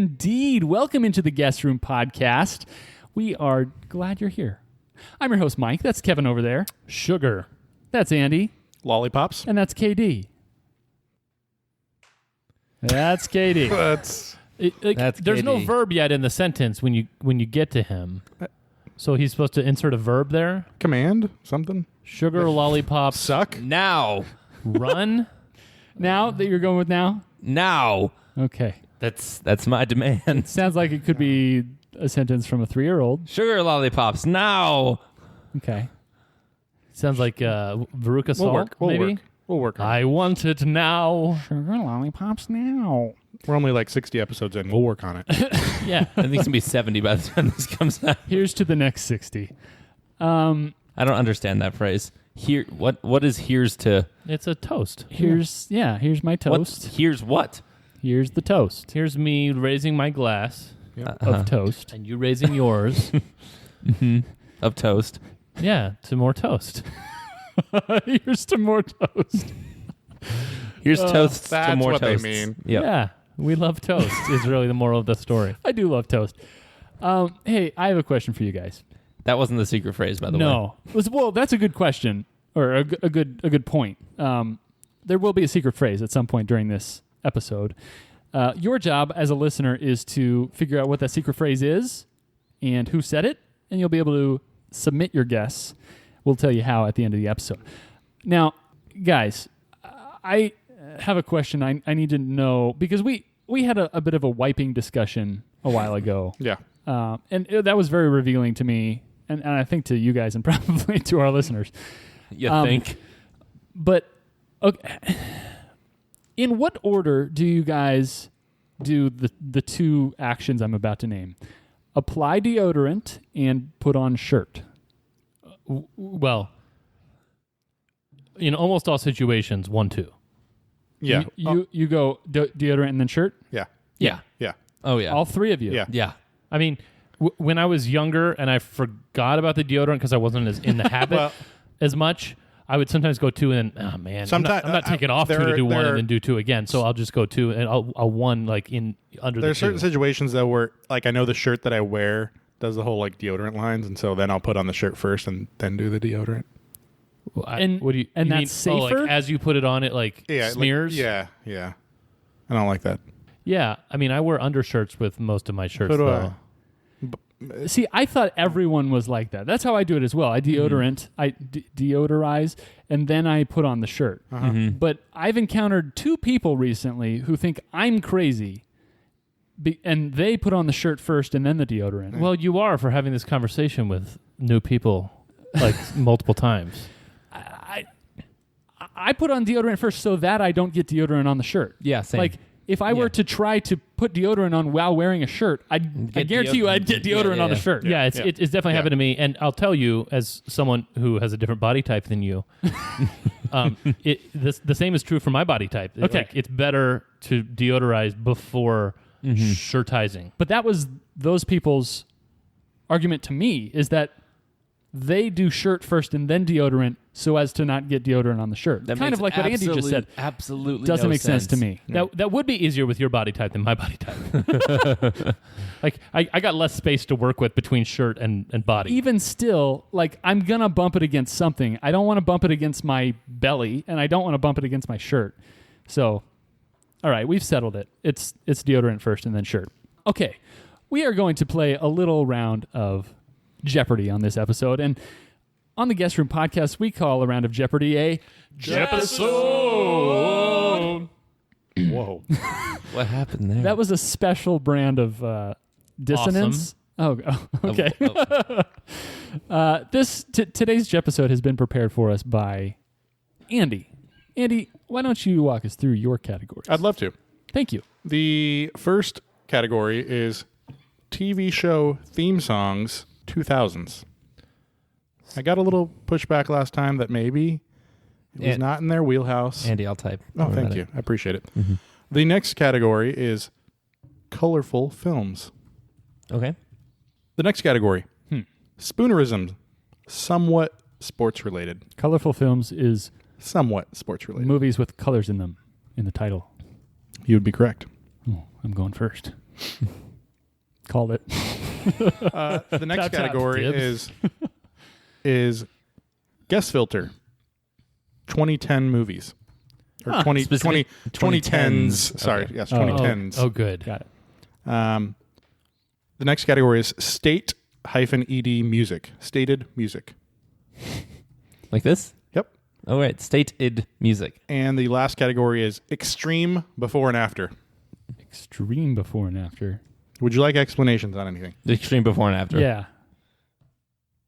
indeed. Welcome into the Guest Room Podcast. We are glad you're here. I'm your host, Mike. That's Kevin over there. Sugar. That's Andy. Lollipops. And that's KD. That's KD. That's There's no verb yet in the sentence when you get to him. So he's supposed to insert a verb there? command, something. Sugar, lollipops. Suck. Now. Run. Now that you're going with now? Now. Okay. That's my demand. Sounds like it could be a sentence from a 3-year-old. Sugar, lollipops. Now. Okay. Sounds like Veruca Salt, We'll work. maybe? We'll work on it. I want it now. Sugar lollipops now. We're only like 60 episodes in. We'll work on it. Yeah. I think it's going to be 70 by the time this comes out. Here's to the next 60. I don't understand that phrase. Here, what is here's to? It's a toast. Here's my toast. Here's what? Here's the toast Here's me raising my glass. of toast. And you raising yours. Of toast. Yeah, to more toast. Here's to more toast. Here's toast to that's more what they toasts. mean. Yep. Yeah, We love toast is really the moral of the story. I do love toast. Hey, I have a question for you guys. That wasn't the secret phrase, by the way. No. Well, that's a good question, or a good point. There will be a secret phrase at some point during this episode. Your job as a listener is to figure out what that secret phrase is and who said it, and you'll be able to submit your guess. We'll tell you how at the end of the episode. Now, guys, I have a question I need to know, because we had a bit of a wiping discussion a while ago. Yeah. And that was very revealing to me, and I think to you guys and probably to our listeners. You think? But okay, in what order do you guys do the two actions I'm about to name? Apply deodorant and put on shirt. Well, in almost all situations, 1, 2. Yeah. You go deodorant and then shirt? Yeah. Yeah. Yeah. Oh, yeah. All three of you? Yeah. Yeah. I mean, when I was younger and I forgot about the deodorant because I wasn't as in the habit as much, I would sometimes go 2 and then, oh, man, I'm not taking off 2 to do 1 and then do 2 again. So I'll just go 2 and I'll 1 like in under the 2. There's certain situations though where like I know the shirt that I wear does the whole like deodorant lines, and so then I'll put on the shirt first and then do the deodorant. And what do you and you that's mean, safer? like as you put it on, it like Yeah. smears? Like, yeah. I don't like that. Yeah. I mean, I wear undershirts with most of my shirts, So do though. See, I thought everyone was like that. That's how I do it as well. I deodorant, I deodorize, and then I put on the shirt. But I've encountered 2 people recently who think I'm crazy, and they put on the shirt first and then the deodorant. Well, you are for having this conversation with new people like multiple times. I put on deodorant first so that I don't get deodorant on the shirt. Yeah, same. Like, if I were to try to put deodorant on while wearing a shirt, I guarantee you I'd get deodorant on the shirt. Yeah, it's definitely happened to me. And I'll tell you, as someone who has a different body type than you, the same is true for my body type. Okay. Like, it's better to deodorize before shirtizing. But that was those people's argument to me, is that they do shirt first and then deodorant so as to not get deodorant on the shirt. That kind of like what Andy just said. Absolutely Doesn't make sense to me. That would be easier with your body type than my body type. Like, I got less space to work with between shirt and body. Even still, like, I'm going to bump it against something. I don't want to bump it against my belly, and I don't want to bump it against my shirt. So, all right, we've settled it. It's deodorant first and then shirt. Okay, we are going to play a little round of Jeopardy on this episode, and on the Guest Room Podcast, we call a round of Jeopardy a Jepisode. Whoa. What happened there? That was a special brand of dissonance. Oh, okay. Today's Jepisode has been prepared for us by Andy. Andy, why don't you walk us through your categories? I'd love to. Thank you. The first category is TV show theme songs 2000s. I got a little pushback last time that maybe it was not in their wheelhouse. Andy, I'll type. Oh, thank you. I appreciate it. The next category is colorful films. Okay. The next category, spoonerisms, somewhat sports related. Colorful films is Somewhat sports related. movies with colors in them in the title. You would be correct. Oh, I'm going first. Called it. The next Tap, tap, category dibs. is guest filter. 2010 movies. Or 2010s. Sorry. Okay. Yes, 2010s. Oh, good. Got it. The next category is state-ed music. Stated music. Like this? Yep. Oh, right. Stated music. And the last category is extreme before and after. Extreme before and after. Would you like explanations on anything? The extreme before and after. Yeah.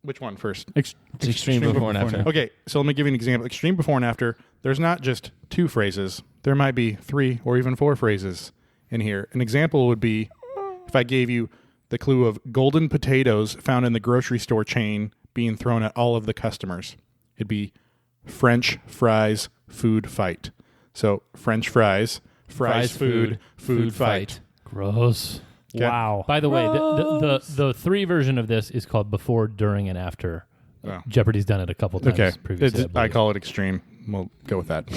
Which one first? Extreme before and after. Okay, so let me give you an example. Extreme before and after, there's not just 2 phrases. There might be 3 or even 4 phrases in here. An example would be if I gave you the clue of golden potatoes found in the grocery store chain being thrown at all of the customers. It'd be French fries, food fight. So French fries, food fight. Gross. Okay. Wow. By the way, the 3 version of this is called Before, During, and After. Oh. Jeopardy's done it a couple times Okay, previously. I call it extreme. We'll go with that.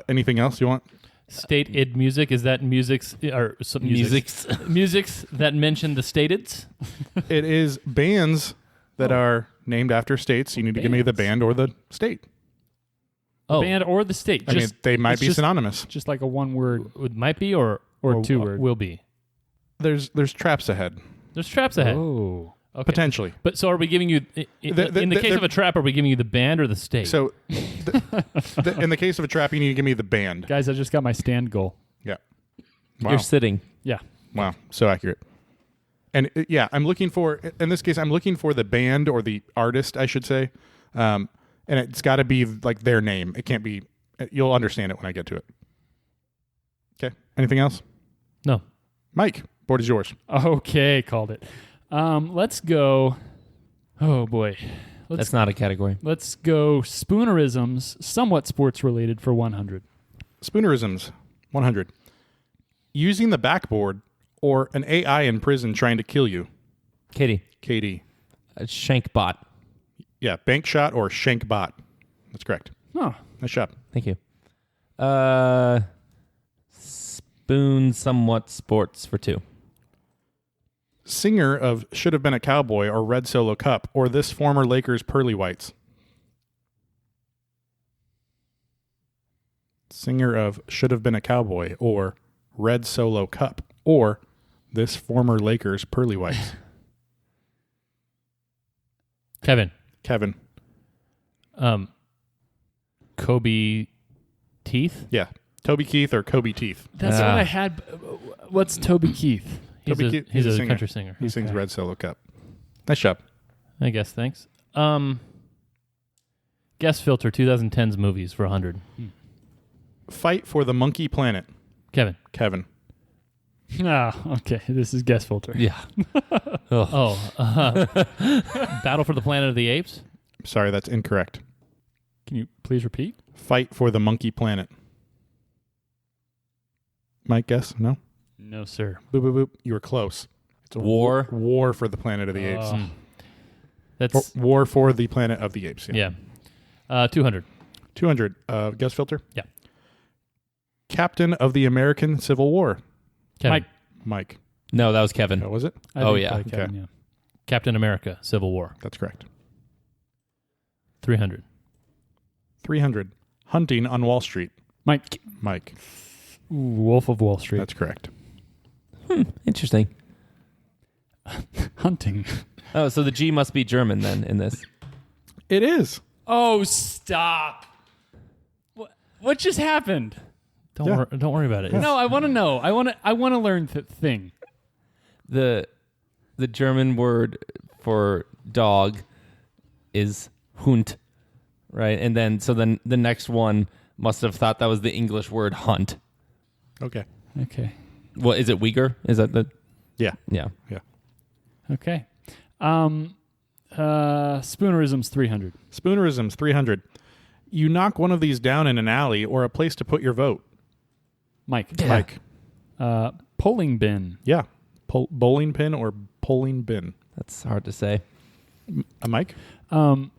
Anything else you want? State-id music, is that musics or some musics that mention the stateds? It is bands that are named after states. You need to give me the band or the state. Oh, Band or the state. I mean, they might it's be just- synonymous. Just like a one word. it might be or 2 word. will be. There's traps ahead, There's traps ahead. Oh. Okay. potentially. But so are we giving you in the case of a trap? Are we giving you the band or the state? So, in the case of a trap, you need to give me the band. Guys, I just got my stand goal. Yeah. Wow. You're sitting. Yeah. Wow. So accurate. And I'm looking for, in this case, I'm looking for the band or the artist, I should say. And it's got to be like their name. It can't be, you'll understand it when I get to it. Okay. Anything else? no. Mike, board is yours. Okay, called it. Let's go. Oh boy. That's not a category. Let's go spoonerisms, somewhat sports related for 100. Spoonerisms, 100. Using the backboard or an AI in prison trying to kill you. Katie. KD. Shank bot. Yeah, bank shot or shank bot. That's correct. Oh, Nice job. Thank you. Spoon somewhat sports for 2. Singer of Should Have Been a Cowboy or Red Solo Cup or this former Lakers Pearly Whites. Singer of Should Have Been a Cowboy or Red Solo Cup or this former Lakers Pearly Whites. Kevin. Kevin. Kobe Teeth. Yeah. Toby Keith or Kobe Teeth. that's what I had. What's Toby Keith? He's He's a a singer. country singer. He sings Red Solo Cup. Nice job. I guess. Thanks. Guest filter 2010s movies for 100. Fight for the Monkey Planet. Kevin. Kevin. Ah, okay. This is guest filter. Yeah. Battle for the Planet of the Apes. Sorry, that's incorrect. Can you please repeat? Fight for the Monkey Planet. Mike, guess? No? No, sir. Boop, boop, boop. You were close. It's a War. War for the Planet of the Apes. That's War for the Planet of the Apes. yeah. 200. 200. Guest filter? Yeah. Captain of the American Civil War. Kevin. Mike. No, that was Kevin. Oh, was it? I Oh, think yeah. probably Kevin, Okay. yeah. Captain America Civil War. That's correct. 300. 300. Hunting on Wall Street. Mike. Mike. Ooh, Wolf of Wall Street. That's correct. Interesting. Hunting. Oh, so the G must be German then in this. It is. Oh, stop. What just happened? Don't worry about it. No, I want to know. I want to learn the thing. The German word for dog is Hund, right? And then the next one must have thought that was the English word hunt. Okay. Okay. Well, is it Uyghur? Is that the? Yeah. Yeah. Yeah. Okay. Spoonerisms 300. Spoonerisms 300. You knock one of these down in an alley or a place to put your vote. Mike. Yeah. Mike. Polling bin. Yeah. Bowling pin or polling bin. That's hard to say. Mike? That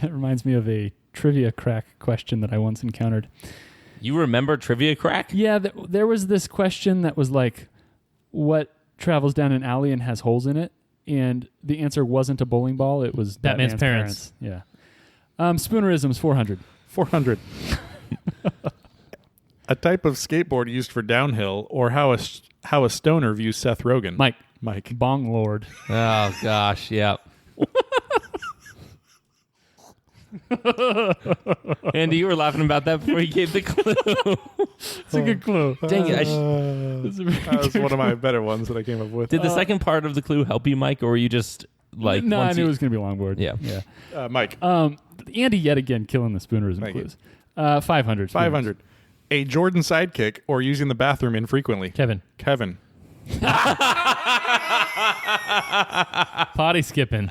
reminds me of a trivia crack question that I once encountered. You remember Trivia Crack? Yeah, there was this question that was like, what travels down an alley and has holes in it? And the answer wasn't a bowling ball. It was Batman's parents. Yeah. Spoonerisms, 400. 400. A type of skateboard used for downhill, or how a stoner views Seth Rogen. Mike. Bong Lord. Oh, gosh, yeah. Andy, you were laughing about that before you gave the clue. It's a good clue. Dang it. That was one of my better ones that I came up with. Did the second part of the clue help you, Mike, or were you just like... No, I knew it was going to be a longboard. Yeah. Mike. Andy yet again killing the Spoonerism Thank clues. 500. 500. A Jordan sidekick or using the bathroom infrequently. Kevin. Potty skipping.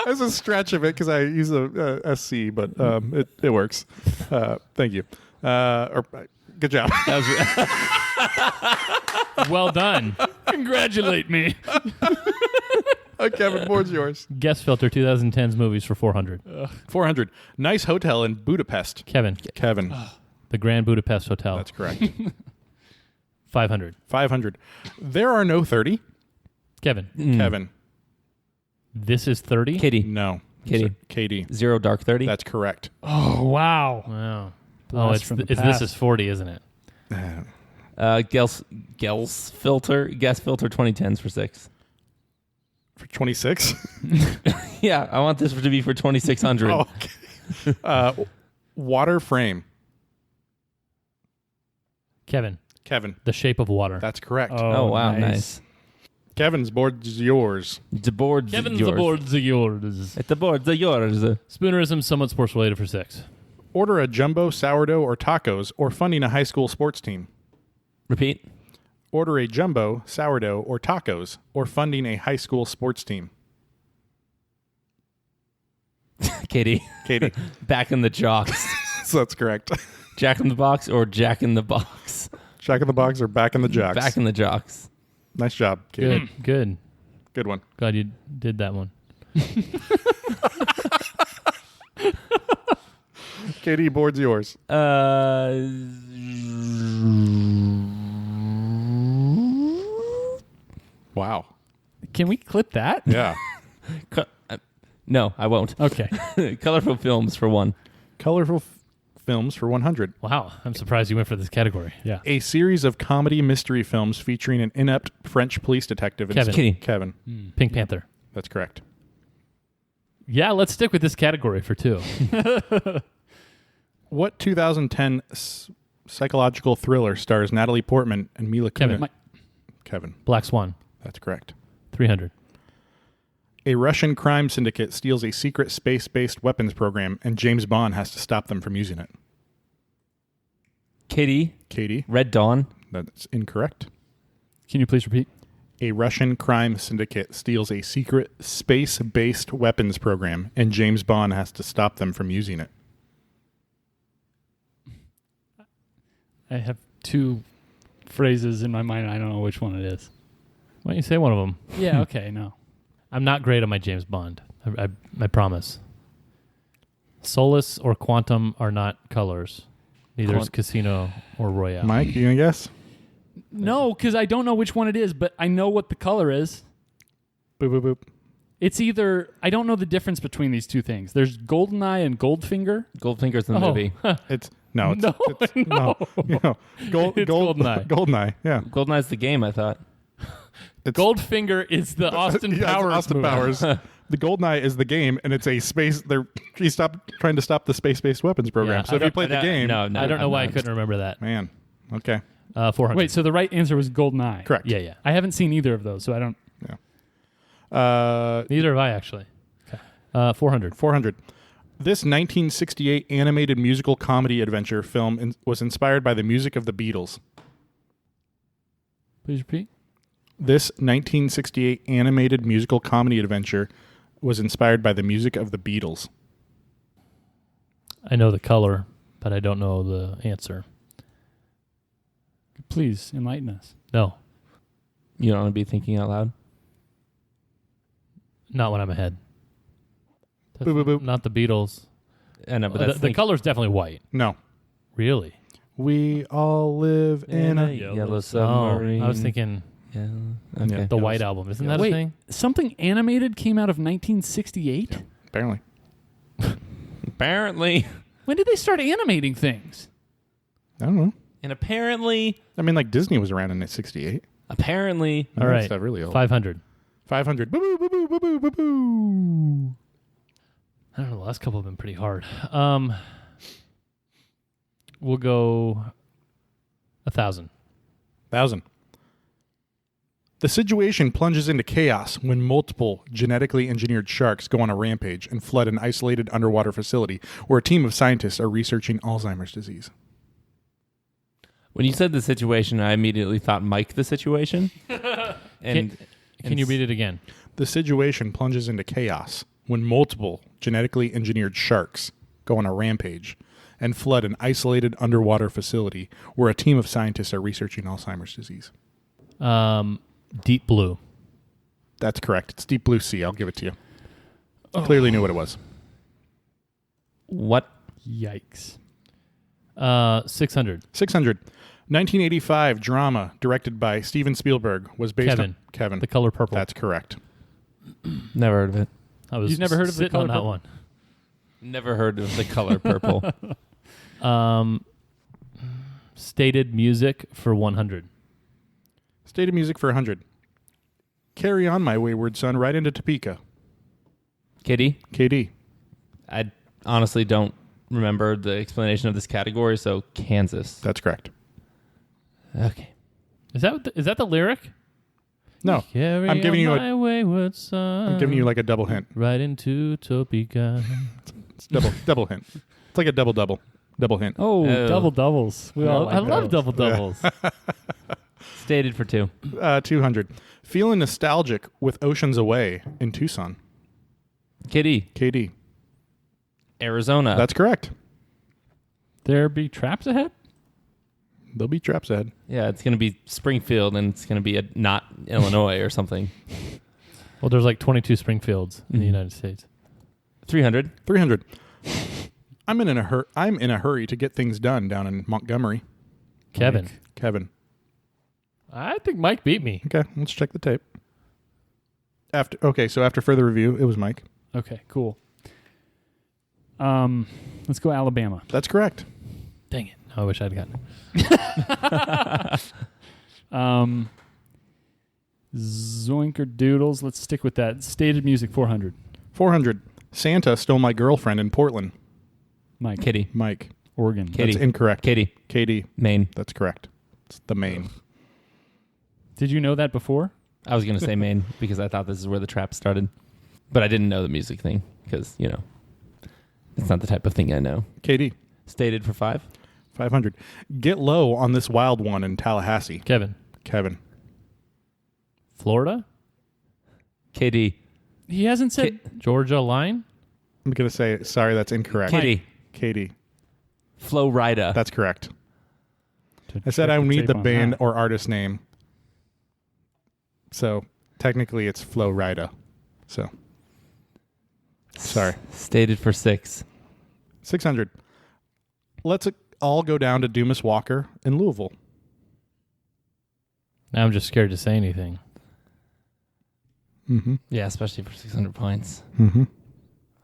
That's a stretch of it because I use a SC, but it works. Thank you. Good job. Well done. Congratulate me. Kevin, board's yours. Guest filter 2010's movies for 400. 400. Nice hotel in Budapest. Kevin. The Grand Budapest Hotel. That's correct. 500. 500. There are no 30. Kevin. Kevin. This is 30? Kitty. No. Kitty. Katie. Zero Dark 30. That's correct. Oh, wow. Wow. Blast from the past. This is 40, isn't it? Gels filter. Guest filter 2010s for 6. For 26? Yeah, I want this to be for 2600. Oh, okay. Water frame. Kevin. The Shape of Water. That's correct. Oh, wow, nice. Kevin's board's yours. The board's Kevin's yours. the board's yours. At the board's yours. Spoonerism, somewhat sports related for 6. Order a jumbo, sourdough, or tacos, or funding a high school sports team. Repeat. Order a jumbo, sourdough, or tacos, or funding a high school sports team. Katie. Back in the Jocks. So that's correct. Jack in the Box or Jack in the Box? Jack in the Box or Back in the Jocks? Back in the Jocks. Nice job, Katie. Good. Good one. Glad you did that one. Katie, board's yours. Wow. Can we clip that? Yeah. No, I won't. Okay. Colorful films for 1. Colorful films for 100. Wow. I'm surprised you went for this category. Yeah. A series of comedy mystery films featuring an inept French police detective. Kevin. Kitty. Kevin. Pink Panther. That's correct. Yeah, let's stick with this category for 2. What 2010 psychological thriller stars Natalie Portman and Mila Kunis? Kevin. Black Swan. That's correct. 300. A Russian crime syndicate steals a secret space-based weapons program, and James Bond has to stop them from using it. Katie. Red Dawn. That's incorrect. Can you please repeat? A Russian crime syndicate steals a secret space-based weapons program, and James Bond has to stop them from using it. I have 2 phrases in my mind. I don't know which one it is. Why don't you say one of them? Yeah, okay, no. I'm not great on my James Bond. I promise. Solace or Quantum are not colors. Neither is Casino or Royale. Mike, you gonna guess? No, because I don't know which one it is, but I know what the color is. Boop, boop, boop. It's either... I don't know the difference between these 2 things. There's Goldeneye and Goldfinger. Goldfinger's in the movie. It's no. No. Goldeneye. Goldeneye. Yeah. Goldeneye's the game, I thought. Goldfinger is the Austin Yeah, Powers Austin movie. Powers. The Goldeneye is the game, and it's a space. He stopped trying to stop the space-based weapons program. Yeah, so if you played the game, No, I don't know I'm why I not. couldn't remember that. man, okay, 400. Wait, so the right answer was Goldeneye. correct. Yeah. I haven't seen either of those, so I don't... Neither have I, actually. 400. 400. This 1968 animated musical comedy adventure film was inspired by the music of the Beatles. Please repeat. This 1968 animated musical comedy adventure was inspired by the music of the Beatles. I know the color, but I don't know the answer. Please enlighten us. No, You don't want to be thinking out loud? not when I'm ahead. Boop, boop, boop. Not the Beatles. I know, but that's The color's definitely white. No, Really? We all live in a... yellow submarine. Oh, I was thinking Okay. the White Album. Isn't that a Wait, thing? something animated came out of 1968? Apparently. Apparently. When did they start animating things? I don't know. And apparently. I mean, like Disney was around in 68. Apparently. All right. That's really old. 500. 500. Boo, boo, boo, boo, boo, boo, boo. I don't know. The last couple have been pretty hard. We'll go 1,000. 1,000. The situation plunges into chaos when multiple genetically engineered sharks go on a rampage and flood an isolated underwater facility where a team of scientists are researching Alzheimer's disease. When you said the situation, I immediately thought Mike the situation. Can you read it again? The situation plunges into chaos when multiple genetically engineered sharks go on a rampage and flood an isolated underwater facility where a team of scientists are researching Alzheimer's disease. Deep Blue. That's correct. It's Deep Blue Sea. I'll give it to you. Clearly knew what it was. What? Yikes. 600. 600. 1985 drama directed by Steven Spielberg was based Kevin. on... Kevin. The Color Purple. That's correct. Never heard of it. I was You've never heard of The sitting Color on that Purple? one. Never heard of the color purple. Stated music for 100. State of music for 100. Carry on, my wayward son, right into Topeka. Kitty? KD. I honestly don't remember the explanation of this category, so Kansas. That's correct. Okay. Is that the lyric? No. Carry I'm giving on you my wayward son. I'm giving you like a double hint. right into Topeka. It's double hint. It's like a double hint. Oh, Oh. double doubles. I love those. double doubles. Stated for 2. 200. Feeling nostalgic with Oceans Away in Tucson. Kitty? KD. Arizona. That's correct. There be traps ahead? There'll be traps ahead. Yeah, it's going to be Springfield, and it's going to be not Illinois or something. Well, there's like 22 Springfields in the United States. 300. 300. I'm in a hurry to get things done down in Montgomery. Kevin. Kevin. I think Mike beat me. Okay, let's check the tape. So after further review, it was Mike. Okay, cool. Let's go Alabama. That's correct. Dang it. I wish I'd gotten it. Zoinker Doodles. Let's stick with that. Stated music 400. 400. Santa stole my girlfriend in Portland. Mike. Kitty. Mike. Oregon. Kitty. That's incorrect. Katie. KD. Maine. That's correct. It's the Maine. Did you know that before? I was going to say Maine because I thought this is where the trap started. But I didn't know the music thing because, it's not the type of thing I know. KD. Stated for 5. 500. Get low on this wild one in Tallahassee. Kevin. Kevin. Florida? KD. He hasn't said. Georgia Line? I'm going to say, sorry, that's incorrect. Kitty. KD. Flo Rida. That's correct. To I said check I the need tape the on band that. or artist name. So technically it's Flo Rida. So sorry. Stated for 6. 600. Let's all go down to Dumas Walker in Louisville. Now I'm just scared to say anything. Mm-hmm. Yeah, especially for 600 points. Mm-hmm.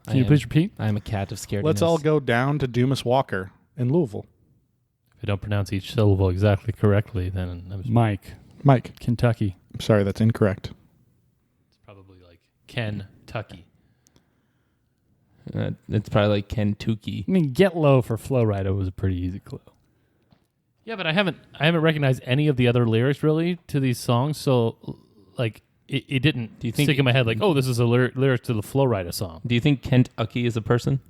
Can you please repeat? I am a cat of scaredness. Let's all go down to Dumas Walker in Louisville. If I don't pronounce each syllable exactly correctly, then I'm Mike. Mike. Kentucky. I'm sorry, that's incorrect. probably like Kentucky. It's probably like Kentucky. I mean, Get Low for Flo Rida was a pretty easy clue. Yeah, but I haven't recognized any of the other lyrics really to these songs, so like it didn't Do you think stick in my head like, oh, this is a lyric to the Flo Rida song. Do you think Kentucky is a person?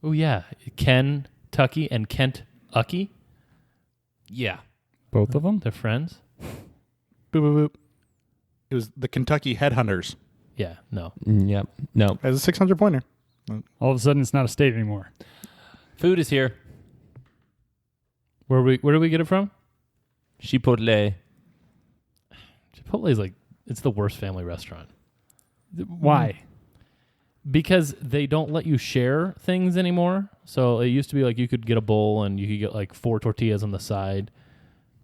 Oh yeah, Kentucky and Kentucky. Yeah. Both of them? They're friends. Boop, boop, boop. It was the Kentucky Headhunters. Yeah, no. Yep. No. As a 600 pointer. All of a sudden, it's not a state anymore. Food is here. Where do we get it from? Chipotle. Chipotle is like it's the worst family restaurant Why? because they don't let you share things anymore. So it used to be like you could get a bowl and you could get like 4 tortillas on the side,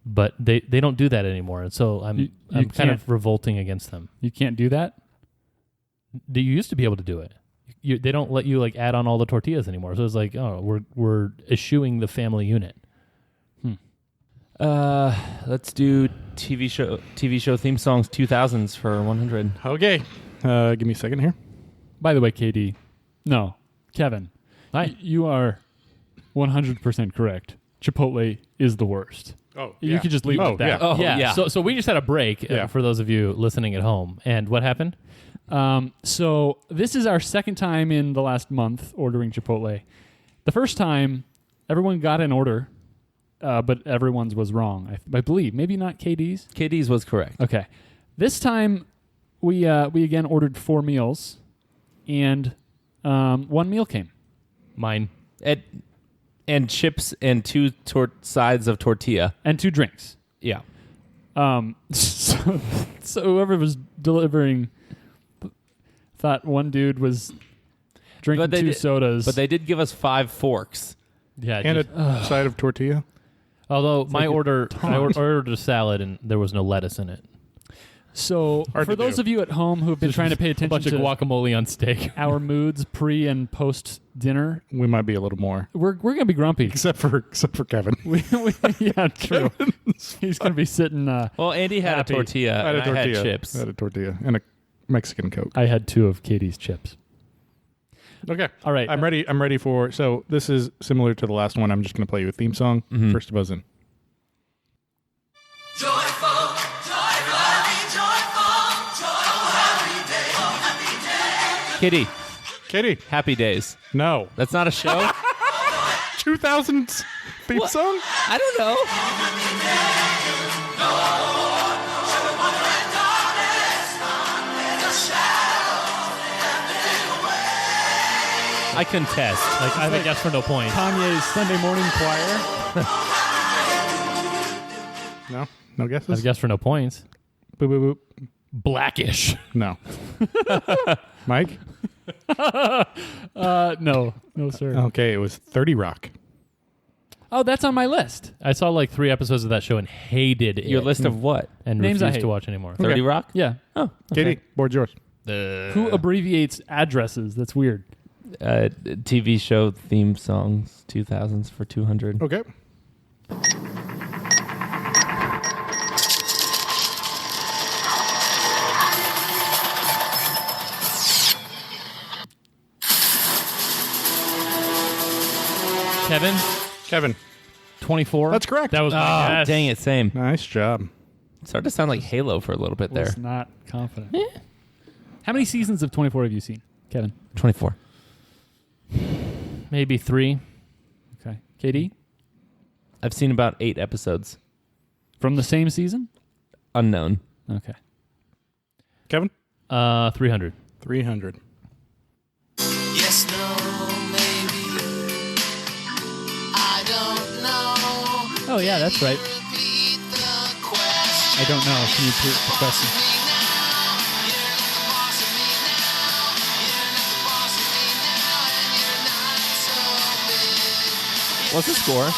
but they don't do that anymore. And so I'm kind of revolting against them. You can't do that? You used to be able to do it. They don't let you like add on all the tortillas anymore. So it's like, oh, we're eschewing the family unit. Let's do TV show theme songs 2000s for 100. Okay. Give me a second here. By the way, KD. No, Kevin. Hi. You are 100% correct. Chipotle is the worst. Oh, You could just leave it at that. yeah. Oh, yeah. So we just had a break for those of you listening at home. And what happened? So this is our second time in the last month ordering Chipotle. The first time, everyone got an order, but everyone's was wrong. I believe. Maybe not KD's. KD's was correct. Okay. This time, we again ordered 4 meals, and 1 meal came. Mine. And chips and 2 sides of tortilla. And 2 drinks. Yeah. So whoever was delivering thought one dude was drinking 2 sodas. But they did give us 5 forks. Yeah. And a side of tortilla. Although It's I like ordered a salad and there was no lettuce in it. So Hard for to those do. of you at home who have been trying to pay A attention bunch of to guacamole on steak. our moods pre and post dinner, We might be a little more. we're gonna be grumpy. Except for Kevin. Yeah, true. He's gonna be sitting. Well, Andy had Happy. a tortilla. I had a and tortilla. I had chips. I had a tortilla and a Mexican Coke. I had 2 of Katie's chips. Okay. All right. I'm ready. I'm ready for. So this is similar to the last one. I'm just going to play you a theme song. Mhm. First to buzz in. Kitty, Katie. Happy Days. No. That's not a show? 2000s theme What? song. I don't know. I contest. Like I have a guess for no point. Kanye's Sunday morning choir. No. No I have a guesses. guess for no points. Boop boop boop. Blackish. No. Mike. No, sir. Okay. It was 30 Rock. Oh, that's on my list. I saw like 3 episodes of that show and hated it. Your list of what? and Names I refused hate. to watch anymore. 30 Rock? Yeah. Oh, Katie. Board's yours. Who abbreviates addresses? That's weird. TV show theme songs 2000s for 200. Okay. Kevin. 24. That's correct. That was my guess. Dang it, same. Nice job. Started to sound like Halo for a little bit there. Was not confident. How many seasons of 24 have you seen, Kevin? 24. Maybe 3. Okay. KD? I've seen about 8 episodes. From the same season? Unknown. Okay. Kevin. 300. 300. Yes, no, maybe. I don't know. Oh, yeah, that's right. Repeat the question. I don't know. Can you repeat the question? What's the score?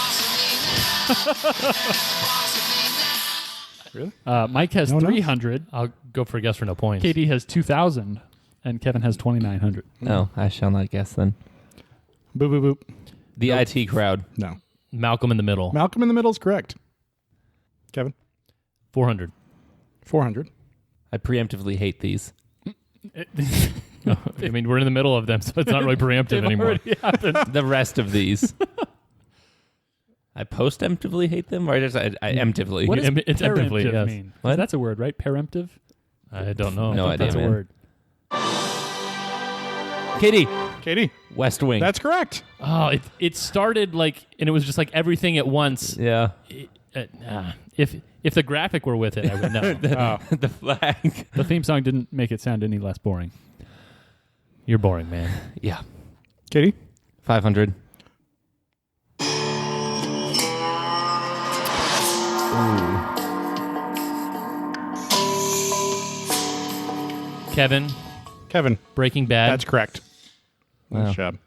Really? Mike has No, no. 300. I'll go for a guess for no points. KD has 2,000. And Kevin has 2,900. No, I shall not guess then. Boop boop boop. The IT crowd. No. Malcolm in the Middle. Malcolm in the Middle is correct. Kevin. 400. 400. I preemptively hate these. I mean, we're in the middle of them, so it's not really preemptive anymore. Already happened. The rest of these. I post-emptively hate them, or I emptively? What does It's emptively, peremptive yes. mean? What? That's a word, right? Peremptive? I don't know. No I think idea, that's a man. word. Kitty. Katie. West Wing. That's correct. Oh, it started like, and it was just like everything at once. yeah. If the graphic were with it, I would know. The flag. The theme song didn't make it sound any less boring. You're boring, man. Yeah. Katie. 500. Kevin, Kevin. Breaking Bad. That's correct. Nice Wow. job.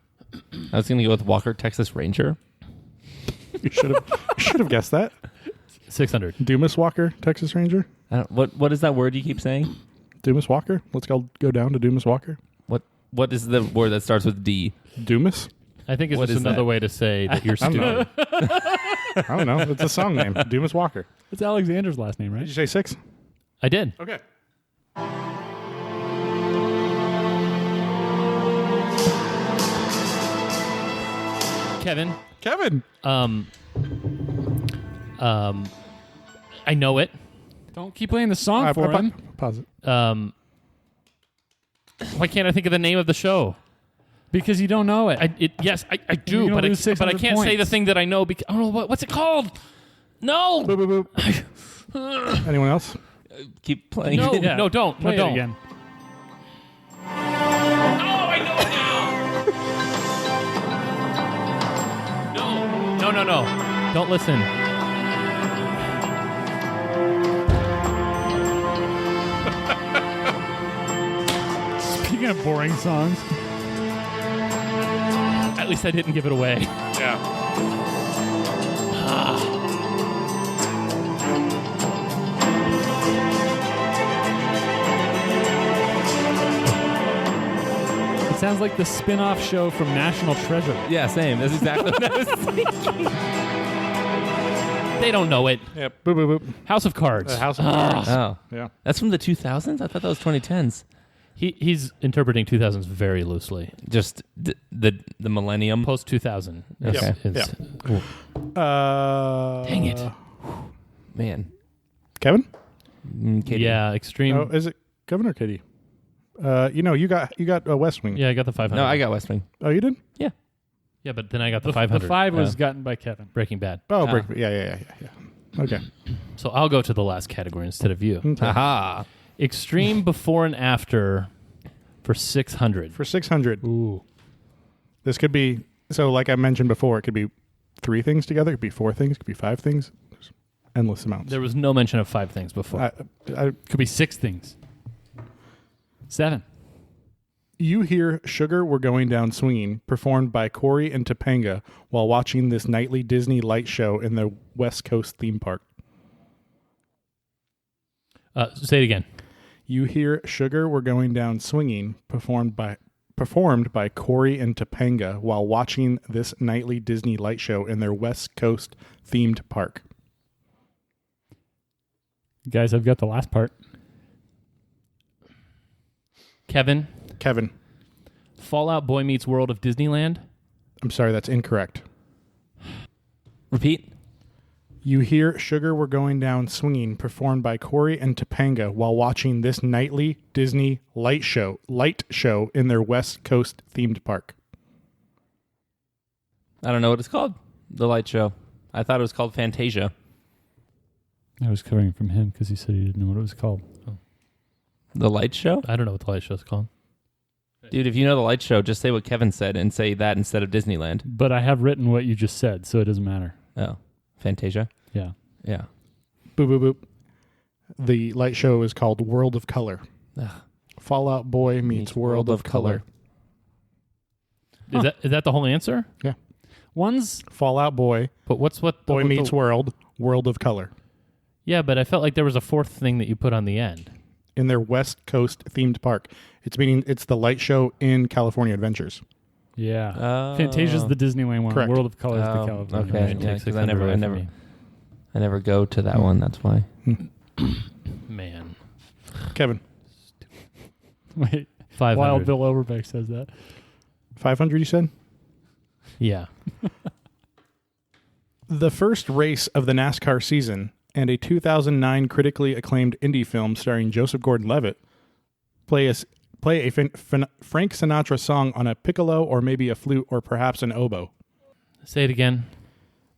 I was going to go with Walker, Texas Ranger. You should have guessed that. 600. Dumas Walker, Texas Ranger. What is that word you keep saying? Dumas Walker. Let's go down to Dumas Walker. What is the word that starts with D? Dumas. I think it's What just is another that? way to say that you're stupid. I don't know. It's a song name. Dumas Walker. It's Alexander's last name, Did right? you say 6? I did. Okay. Kevin, I know it. Don't keep playing the song for him. Pause it. Why can't I think of the name of the show? Because you don't know it. Yes, I You're do, gonna but I lose 600 can't say the points. thing that I know because I don't know what's it called. No, Boop, boop, boop. Anyone else? Keep playing. no, Yeah. no, don't, Play no, it don't. again. Oh, I know it now. No, don't listen. Speaking of boring songs, At least I didn't give it away. Yeah. it sounds like the spin-off show from National Treasure. Yeah, same. That's exactly what I was thinking. They don't know it. Yeah. Boop, boop, boop. House of Cards. House of Cards. Oh. Yeah. That's from the 2000s? I thought that was 2010s. He's interpreting 2000s very loosely. Just the millennium. Post 2000. Okay. Dang it. Man. Kevin? Katie. Yeah, extreme. Oh, is it Kevin or Katie? You got West Wing. Yeah, I got the 500. No, I got West Wing. Oh, you did? Yeah, but then I got the The 500. 5 was gotten by Kevin. Breaking Bad. Oh, Ah. yeah. Okay. So I'll go to the last category instead of you. Aha. Extreme before and after for 600. For 600, Ooh. this could be, so like I mentioned before, it could be 3 things together, it could be 4 things, it could be 5 things. There's endless amounts. There was no mention of 5 things before. Could be 6 things. 7. You hear Sugar We're Going Down Swinging, performed by Corey and Topanga while watching this nightly Disney light show in the West Coast theme park. Say it again. You hear Sugar We're Going Down Swinging, performed by Corey and Topanga while watching this nightly Disney light show in their West Coast themed park. Guys, I've got the last part. Kevin, Fallout Boy meets World of Disneyland. I'm sorry, that's incorrect. Repeat. You hear Sugar We're Going Down Swinging, performed by Corey and Topanga while watching this nightly Disney light show in their West Coast themed park. I don't know what it's called. The light show. I thought it was called Fantasia. I was covering it from him because he said he didn't know what it was called. The light show? I don't know what the light show's called. Dude, if you know the light show, just say what Kevin said and say that instead of Disneyland. But I have written what you just said, so it doesn't matter. Oh. Fantasia? Yeah. Yeah. Boop, boop, boop. The light show is called World of Color. Ugh. Fallout Boy meets World of Color. Is that the whole answer? Yeah. One's Fallout Boy, But what's Boy meets World of Color. Yeah, but I felt like there was a 4th thing that you put on the end. In their West Coast themed park. It's the light show in California Adventures. yeah. Oh. Fantasia's the Disneyland one. Correct. World of Color is the Oh, California. okay. version. Yeah, Take 'cause 600 away from me. I never go to that one. That's why. Man. Kevin, Wait. 500. Wild Bill Overbeck says that. 500 you said? Yeah. The first race of the NASCAR season and a 2009 critically acclaimed indie film starring Joseph Gordon-Levitt play a Frank Sinatra song on a piccolo or maybe a flute or perhaps an oboe. Say it again.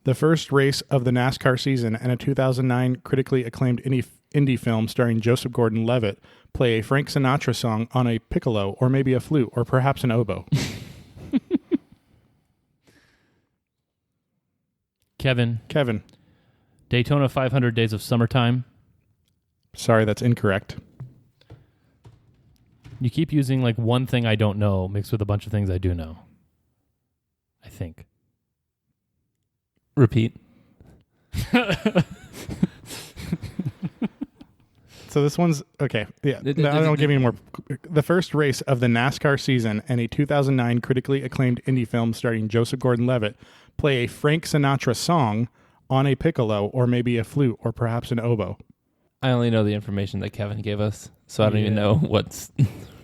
The first race of the NASCAR season and a 2009 critically acclaimed indie film starring Joseph Gordon-Levitt play a Frank Sinatra song on a piccolo or maybe a flute or perhaps an oboe. Kevin. Daytona 500 Days of Summertime. Sorry, that's incorrect. You keep using like one thing I don't know mixed with a bunch of things I do know. I think. Repeat. So this one's okay. Yeah, no, I don't give you more. The first race of the NASCAR season and a 2009 critically acclaimed indie film starring Joseph Gordon-Levitt play a Frank Sinatra song on a piccolo or maybe a flute or perhaps an oboe. I only know the information that Kevin gave us, so I don't even know what's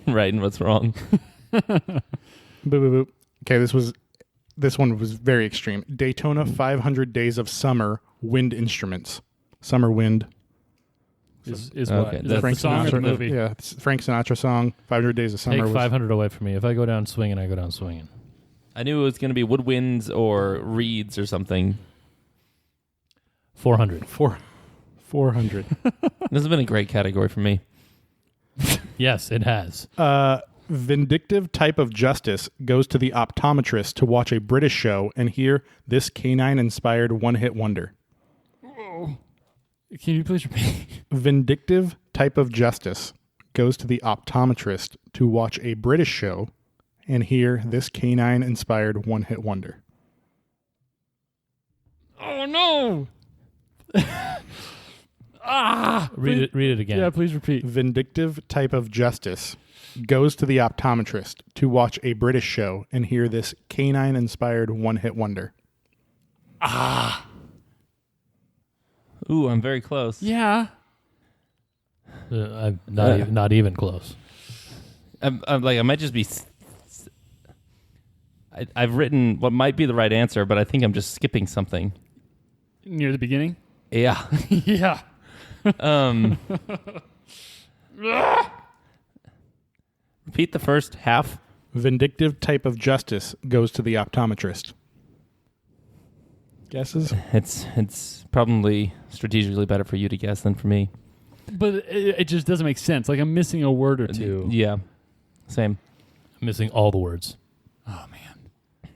right and what's wrong. Boop, boop, boop. Okay, this one was very extreme. Daytona 500 Days of Summer Wind Instruments. Summer Wind. Is Okay, what? Is that the Frank song or Sinatra the movie? Yeah, it's Frank Sinatra song. 500 Days of Summer. Take was 500 away from me. If I go down swinging, I go down swinging. I knew it was going to be woodwinds or reeds or something. 400. 400. This has been a great category for me. Yes, it has. Vindictive type of justice goes to the optometrist to watch a British show and hear this canine-inspired one-hit wonder. Can you please repeat? Vindictive type of justice goes to the optometrist to watch a British show and hear this canine-inspired one-hit wonder. Oh no! Read it again. Yeah, please repeat. Vindictive type of justice goes to the optometrist to watch a British show and hear this canine-inspired one-hit wonder. Ooh, I'm very close. Yeah. I'm not even close. I'm like, I might just be... I've written what might be the right answer, but I think I'm just skipping something. Near the beginning? Yeah. Yeah. Repeat the first half. Vindictive type of justice goes to the optometrist. Guesses? It's probably strategically better for you to guess than for me. But it just doesn't make sense. Like I'm missing a word or two. Yeah. Same. I'm missing all the words. Oh, man.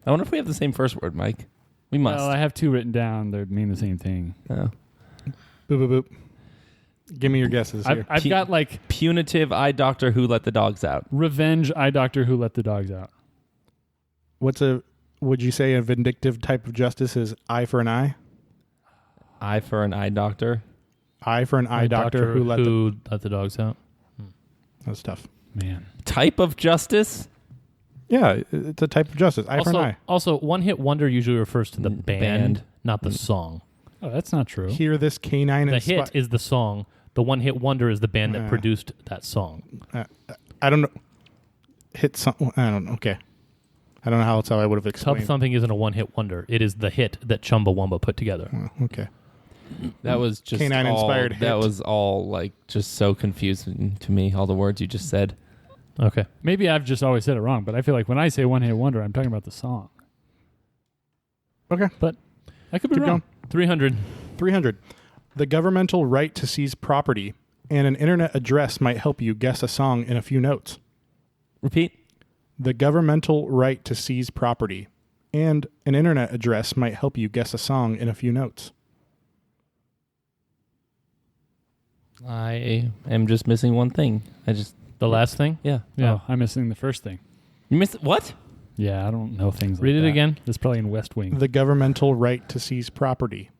I wonder if we have the same first word, Mike. We must. Well, I have two written down. They mean the same thing. Oh. Boop, boop, boop. Give me your guesses here. I've got like Punitive eye doctor who let the dogs out. revenge eye doctor who let the dogs out. Would you say a vindictive type of justice is eye for an eye? Eye for an eye doctor. Eye for an eye doctor who let the dogs out. That's tough. Man. Type of justice? Yeah, it's a type of justice. Eye for an eye. Also, one hit wonder usually refers to the band, not the song. Oh, that's not true. Hear this canine The hit is the song. The one hit wonder is the band that produced that song. I don't know. Hit some. I don't know. Okay. I don't know how else I would have Tub explained. Thumping isn't a one hit wonder. It is the hit that Chumbawamba put together. Okay. That was just Canine all, inspired That hit. was all like just so confusing to me, all the words you just said. Okay. Maybe I've just always said it wrong, but I feel like when I say one hit wonder, I'm talking about the song. Okay. But I could be Keep wrong. going. 300. 300. The governmental right to seize property and an internet address might help you guess a song in a few notes. Repeat. The governmental right to seize property and an internet address might help you guess a song in a few notes. I am just missing one thing. The last thing? Yeah. Yeah, I'm missing the first thing. You missed what? Yeah, I don't know things like Read it that. again. It's probably in West Wing. The governmental right to seize property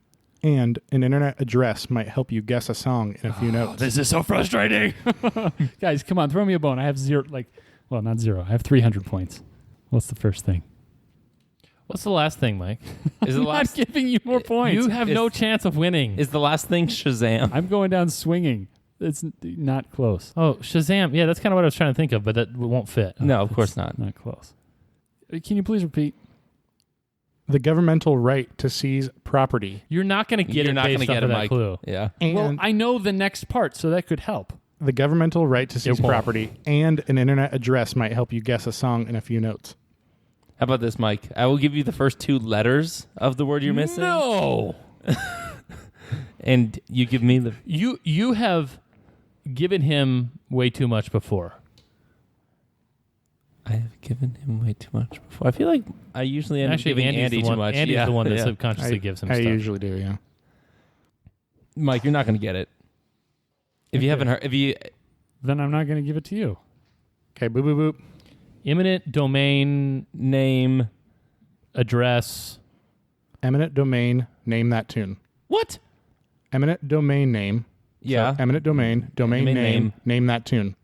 and an internet address might help you guess a song in a few notes. This is so frustrating. Guys, come on, throw me a bone. I have not zero. I have 300 points. What's the first thing? What's the last thing, Mike? Is the I'm last not giving you more points. You have no chance of winning. is the last thing Shazam? I'm going down swinging. It's not close. Oh, Shazam. Yeah, that's kind of what I was trying to think of, but that won't fit. No, of course not. Not close. Can you please repeat? The governmental right to seize property You're not going to get You're it not based going to off get of it, that Mike. clue. Yeah. and Well, I know the next part, so that could help. the governmental right to seize won't. property and an internet address might help you guess a song in a few notes. How about this, Mike? I will give you the first two letters of the word you're missing. No. And you give me the... You have given him way too much before. I have given him way too much before. I feel like I usually end up Actually, giving Andy's Andy the too one, much. Andy's the one that yeah. subconsciously gives him I stuff. usually do, yeah. Mike, you're not going to get it. If you haven't heard... Then I'm not going to give it to you. Okay, boop, boop, boop. Eminent domain. Name address. Eminent domain, name that tune. What? Eminent domain name. Yeah. So, eminent domain name, name that tune.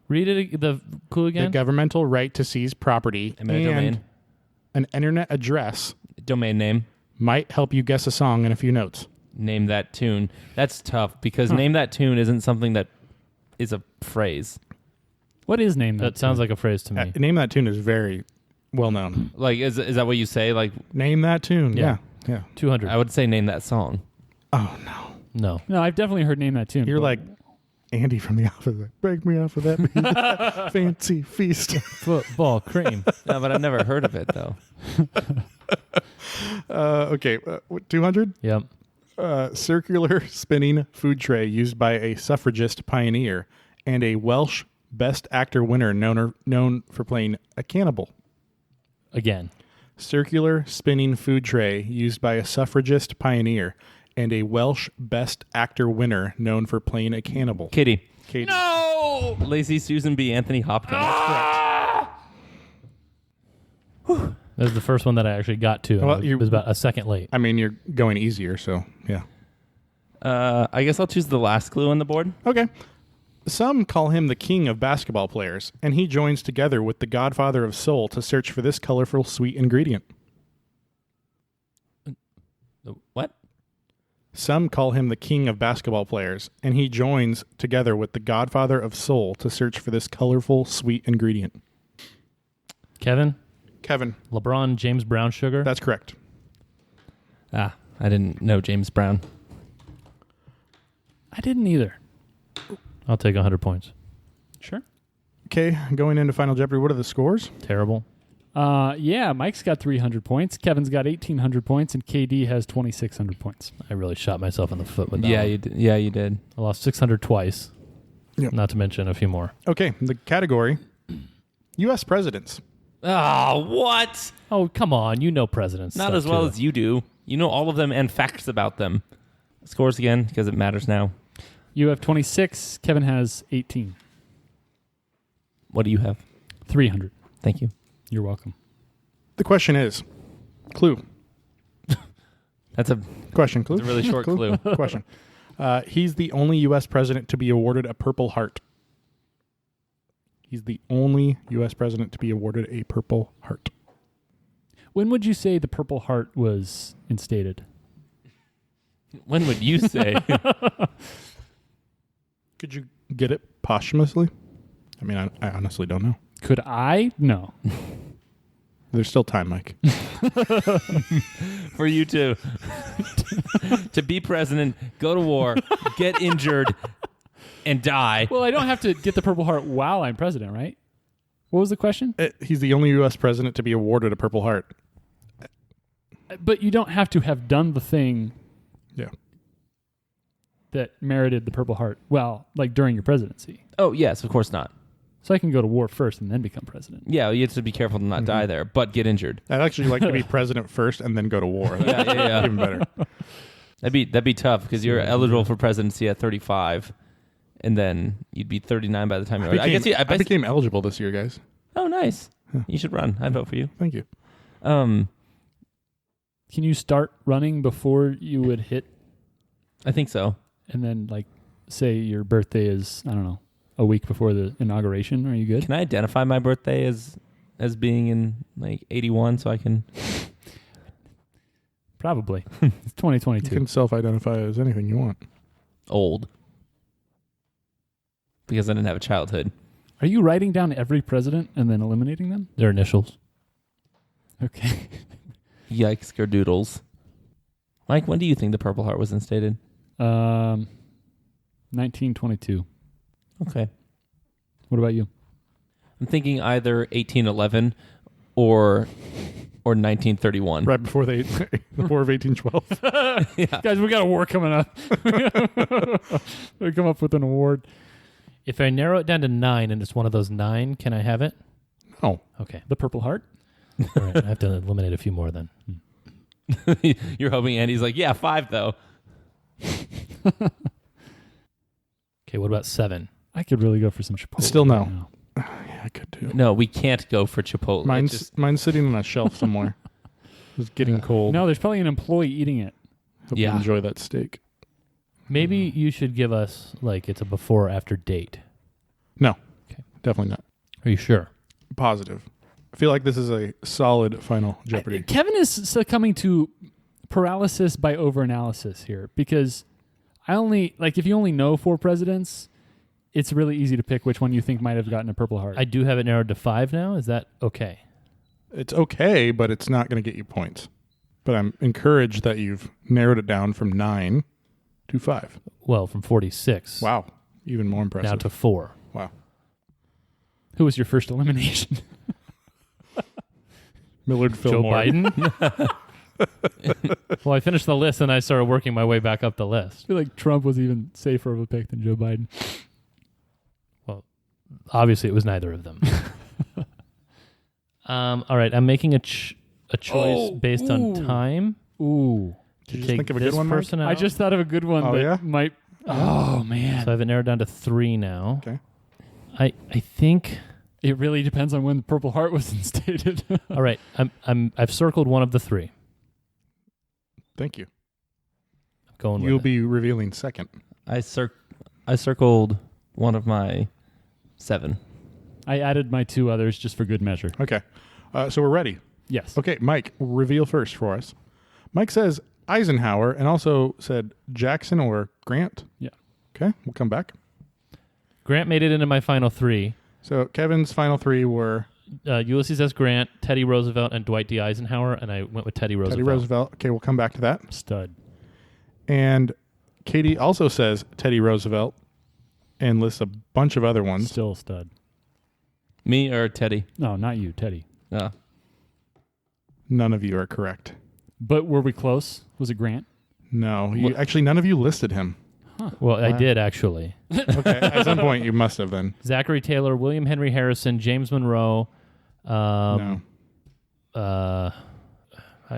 Read it. The clue again. The governmental right to seize property Eminent and domain. an internet address Domain name. might help you guess a song in a few notes. Name that tune. That's tough because name that tune isn't something that is a phrase. What is name that? That sounds like a phrase to me. Name that tune is very well known. Like, is that what you say? Like, Name that tune. Yeah. Yeah. 200. I would say name that song. Oh, no. No. No, I've definitely heard name that tune. You're but- like Andy from The Office. Like, break me off of that fancy feast. Football cream. No, but I've never heard of it though. Okay. 200? Yep. Circular spinning food tray used by a suffragist pioneer and a Welsh Best Actor winner known for playing a cannibal. Again. Circular spinning food tray used by a suffragist pioneer and a Welsh Best Actor winner known for playing a cannibal. Kitty. Katie. No! Lazy Susan B. Anthony Hopkins. That was the first one that I actually got to. Well, It was about a second late. I mean, you're going easier, so yeah. I guess I'll choose the last clue on the board. Okay. Some call him the king of basketball players, and he joins together with the godfather of soul to search for this colorful sweet ingredient. What? Some call him the king of basketball players, and he joins together with the godfather of soul to search for this colorful sweet ingredient. Kevin? Kevin, LeBron James Brown Sugar? that's correct. I didn't know James Brown. I didn't either. I'll take 100 points. Sure. Okay, going into Final Jeopardy, what are the scores? Terrible. Yeah, Mike's got 300 points. Kevin's got 1,800 points, and KD has 2,600 points. I really shot myself in the foot with that Yeah, one. you did. Yeah, you did. I lost 600 twice. Yep. Not to mention a few more. Okay, the category, U.S. presidents. Oh, what? Oh, come on. You know presidents. Not stuff, as well too. as you do. You know all of them and facts about them. Scores again because it matters now. You have 26. Kevin has 18. What do you have? 300. Thank you. You're welcome. The question is, clue. That's a Question, clue. It's a really short clue. Question. He's the only U.S. president to be awarded a Purple Heart. He's the only U.S. president to be awarded a Purple Heart. When would you say the Purple Heart was instated? When would you say? Could you get it posthumously? I mean, I honestly don't know. Could I? No. There's still time, Mike. For you to be president, go to war, get injured, and die. Well, I don't have to get the Purple Heart while I'm president, right? What was the question? He's the only U.S. president to be awarded a Purple Heart. But you don't have to have done the thing Yeah. that merited the Purple Heart. Well, like during your presidency. Oh, yes, of course not. So I can go to war first and then become president. Yeah, you have to be careful to not die there, but get injured. I'd actually like to be president first and then go to war. That's Yeah. even better. That'd be tough because you're eligible for presidency at 35, and then you'd be 39 by the time you're. I became eligible this year, guys. Oh, nice. You should run. I'd vote for you. Thank you. Can you start running before you would hit I think so. and then like say your birthday is, I don't know, a week before the inauguration? Are you good? Can I identify my birthday as being in like 81 so I can? Probably. It's You 2022. can self-identify as anything you want. Old. Because I didn't have a childhood. Are you writing down every president and then eliminating them? Their initials. Okay. Yikes, gerdoodles. Mike, when do you think the Purple Heart was instated? 1922. Okay. What about you? I'm thinking either 1811 or 1931. Right before the War of 1812. Guys, we got a war coming up. We come up with an award. If I narrow it down to 9 and it's one of those 9, can I have it? Oh, Okay. The Purple Heart? All right. I have to eliminate a few more then. You're hoping Andy's like, yeah, 5 though. Okay, what about 7? I could really go for some Chipotle. Still no. right now. yeah, I could too. No, we can't go for Chipotle. Mine's sitting on a shelf somewhere. It's getting cold. No, there's probably an employee eating it. Hope you enjoy that steak. Maybe you should give us like it's a before or after date. No. Okay. Definitely not. Are you sure? Positive. I feel like this is a solid final Jeopardy. Kevin is succumbing to paralysis by overanalysis here because if you only know 4 presidents, it's really easy to pick which one you think might have gotten a Purple Heart. I do have it narrowed to 5 now. Is that okay? It's okay, but it's not going to get you points. But I'm encouraged that you've narrowed it down from 9 to 5. Well, from 46. Wow. Even more impressive. Now to 4. Wow. Who was your first elimination? Millard Fillmore. Joe Biden? Well, I finished the list and I started working my way back up the list. I feel like Trump was even safer of a pick than Joe Biden. Well, obviously it was neither of them. All right, I'm making a choice based on time. Ooh. Did you to just take think of a this good one, Mike? person out. I just thought of a good one Oh, that yeah? might... Oh, man. So I have it narrowed down to 3 now. Okay. I think... It really depends on when the Purple Heart was instated. All right, I've circled one of the 3. Thank you. I'm going You'll with it. be revealing second. I circled one of my 7. I added my 2 others just for good measure. Okay. So we're ready. Yes. Okay, Mike, reveal first for us. Mike says Eisenhower and also said Jackson or Grant. Yeah. Okay, we'll come back. Grant made it into my final 3. So Kevin's final 3 were Ulysses S. Grant, Teddy Roosevelt, and Dwight D. Eisenhower, and I went with Teddy Roosevelt. Teddy Roosevelt. Okay, we'll come back to that. Stud. And Katie also says Teddy Roosevelt and lists a bunch of other ones. Still stud. Me or Teddy? No, not you, Teddy. None of you are correct. But were we close? Was it Grant? No, actually none of you listed him. Well, I did actually. Okay, at some point you must have then. Zachary Taylor, William Henry Harrison, James Monroe. No. I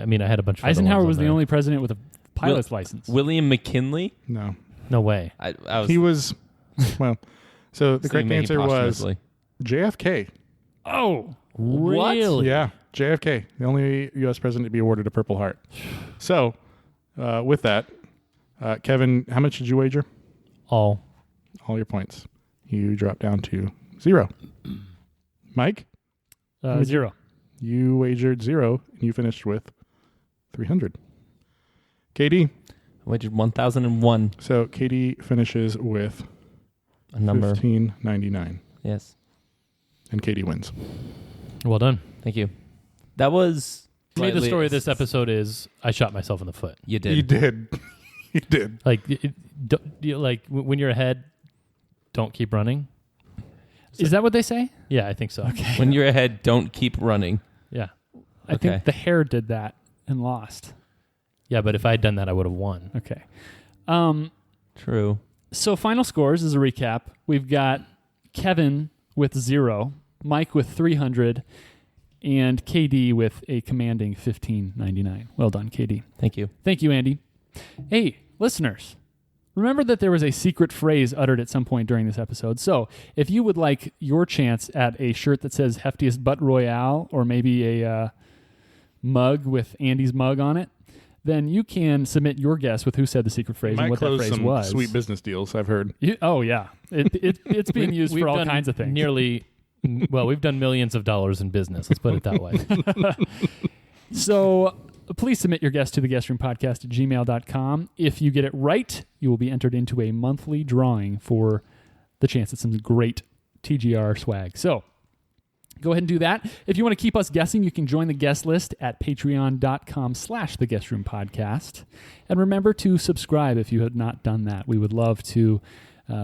mean, I had a bunch of Eisenhower other ones was on the there. only president with a pilot's license. William McKinley? No. No way. I was He was, well, so the correct making answer was posthumously. JFK. Oh, Really? Yeah, JFK, the only U.S. president to be awarded a Purple Heart. So, with that, Kevin, how much did you wager? All. All your points. You dropped down to 0. Mike, 0. you wagered 0, and you finished with 300. KD, I wagered 1,001. so Katie finishes with A number. 1599, Yes. and Katie wins. Well done. Thank you. That was. To me, the slightly- story of this episode is I shot myself in the foot. You did. You did. You did. Like, when you're ahead, don't keep running. Is that what they say? Yeah, I think so. Okay. When you're ahead, don't keep running. Yeah. I Okay. think the Hare did that and lost. Yeah, but if I had done that, I would have won. Okay. True. So final scores as a recap. We've got Kevin with 0, Mike with 300, and KD with a commanding 1599. Well done, KD. Thank you. Thank you, Andy. Hey, listeners, remember that there was a secret phrase uttered at some point during this episode. So if you would like your chance at a shirt that says Heftiest Butt Royale, or maybe a mug with Andy's mug on it, then you can submit your guess with who said the secret phrase and Might what that close phrase some was. sweet business deals, I've heard. Oh, yeah. It's being used We've for all done kinds of things. We've done millions of dollars in business. Let's put it that way. So please submit your guess to theguestroompodcast@gmail.com. If you get it right, you will be entered into a monthly drawing for the chance at some great TGR swag. So go ahead and do that. If you want to keep us guessing, you can join the guest list at patreon.com/theguestroompodcast. And remember to subscribe if you have not done that. We would love to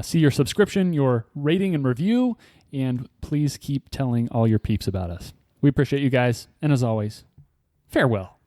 see your subscription, your rating and review, and please keep telling all your peeps about us. We appreciate you guys. And as always, farewell.